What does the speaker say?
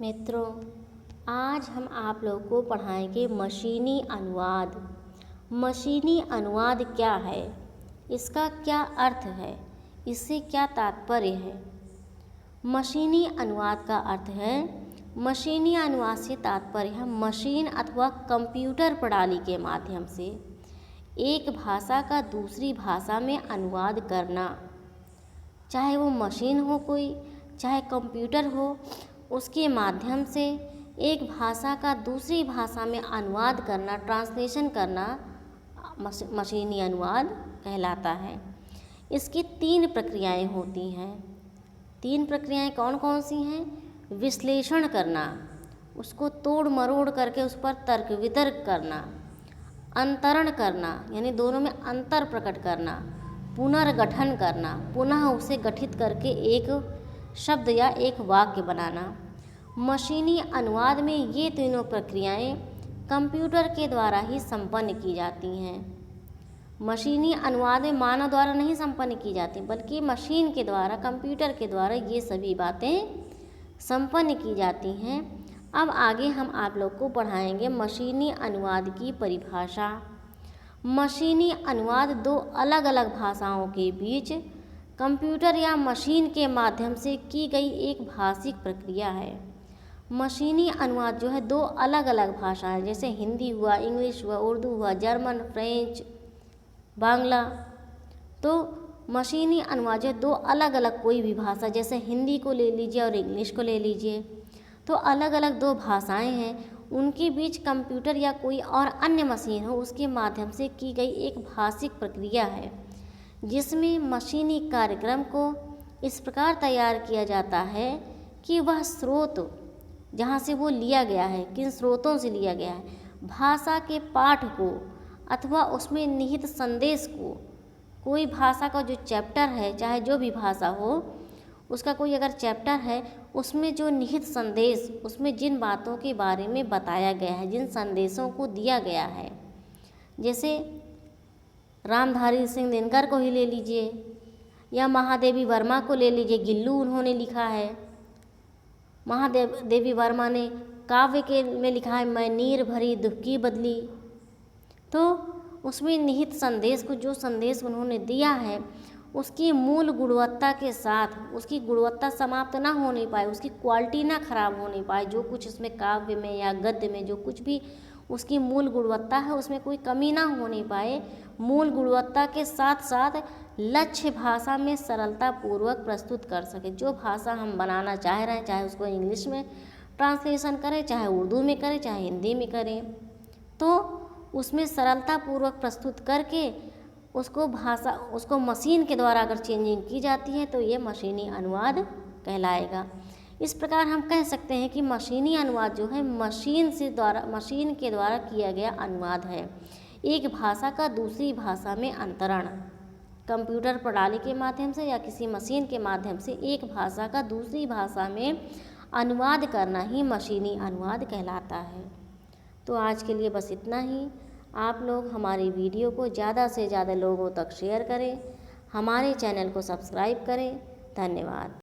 मित्रों, आज हम आप लोग को पढ़ाएंगे मशीनी अनुवाद। मशीनी अनुवाद क्या है, इसका क्या अर्थ है, इससे क्या तात्पर्य है। मशीनी अनुवाद का अर्थ है, मशीनी अनुवाद से तात्पर्य है मशीन अथवा कंप्यूटर प्रणाली के माध्यम से एक भाषा का दूसरी भाषा में अनुवाद करना। चाहे वो मशीन हो कोई, चाहे कंप्यूटर हो, उसके माध्यम से एक भाषा का दूसरी भाषा में अनुवाद करना, ट्रांसलेशन करना मशीनी अनुवाद कहलाता है। इसकी 3 प्रक्रियाएं होती हैं। 3 प्रक्रियाएं कौन कौन सी हैं? विश्लेषण करना, उसको तोड़ मरोड़ करके उस पर तर्क वितर्क करना, अंतरण करना यानी दोनों में अंतर प्रकट करना, पुनर्गठन करना, पुनः उसे गठित करके एक शब्द या एक वाक्य बनाना। मशीनी अनुवाद में ये तीनों प्रक्रियाएं कंप्यूटर के द्वारा ही संपन्न की जाती हैं। मशीनी अनुवाद में मानव द्वारा नहीं संपन्न की जाती, बल्कि मशीन के द्वारा, कंप्यूटर के द्वारा ये सभी बातें संपन्न की जाती हैं। अब आगे हम आप लोग को पढ़ाएंगे मशीनी अनुवाद की परिभाषा। मशीनी अनुवाद 2 अलग अलग भाषाओं के बीच कंप्यूटर या मशीन के माध्यम से की गई एक भाषिक प्रक्रिया है। मशीनी अनुवाद जो है 2 अलग अलग भाषाएं, जैसे हिंदी हुआ, इंग्लिश हुआ, उर्दू हुआ, जर्मन, फ्रेंच, बांग्ला। तो मशीनी अनुवाद जो 2 अलग अलग कोई भी भाषा, जैसे हिंदी को ले लीजिए और इंग्लिश को ले लीजिए, तो अलग अलग 2 भाषाएं हैं, उनके बीच कंप्यूटर या कोई और अन्य मशीन हो उसके माध्यम से की गई एक भाषिक प्रक्रिया है, जिसमें मशीनी कार्यक्रम को इस प्रकार तैयार किया जाता है कि वह स्रोत जहाँ से वो लिया गया है, किन स्रोतों से लिया गया है, भाषा के पाठ को अथवा उसमें निहित संदेश को, कोई भाषा का जो चैप्टर है, चाहे जो भी भाषा हो, उसका कोई अगर चैप्टर है, उसमें जो निहित संदेश, उसमें जिन बातों के बारे में बताया गया है, जिन संदेशों को दिया गया है, जैसे रामधारी सिंह दिनकर को ही ले लीजिए या महादेवी वर्मा को ले लीजिए, गिल्लू उन्होंने लिखा है। महादेवी वर्मा ने काव्य के में लिखा है, मैं नीर भरी दुख की बदली। तो उसमें निहित संदेश को, जो संदेश उन्होंने दिया है, उसकी मूल गुणवत्ता के साथ, उसकी गुणवत्ता समाप्त ना होने पाए, उसकी क्वालिटी ना खराब होने पाए, जो कुछ इसमें काव्य में या गद्य में जो कुछ भी उसकी मूल गुणवत्ता है, उसमें कोई कमी ना होने पाए, मूल गुणवत्ता के साथ साथ लक्ष्य भाषा में सरलता पूर्वक प्रस्तुत कर सके। जो भाषा हम बनाना चाह रहे हैं, चाहे उसको इंग्लिश में ट्रांसलेशन करें, चाहे उर्दू में करें, चाहे हिंदी में करें, तो उसमें सरलता पूर्वक प्रस्तुत करके उसको मशीन के द्वारा अगर चेंजिंग की जाती है तो ये मशीनी अनुवाद कहलाएगा। इस प्रकार हम कह सकते हैं कि मशीनी अनुवाद जो है मशीन के द्वारा किया गया अनुवाद है। एक भाषा का दूसरी भाषा में अंतरण, कंप्यूटर प्रणाली के माध्यम से या किसी मशीन के माध्यम से एक भाषा का दूसरी भाषा में अनुवाद करना ही मशीनी अनुवाद कहलाता है। तो आज के लिए बस इतना ही। आप लोग हमारी वीडियो को ज़्यादा से ज़्यादा लोगों तक शेयर करें, हमारे चैनल को सब्सक्राइब करें। धन्यवाद।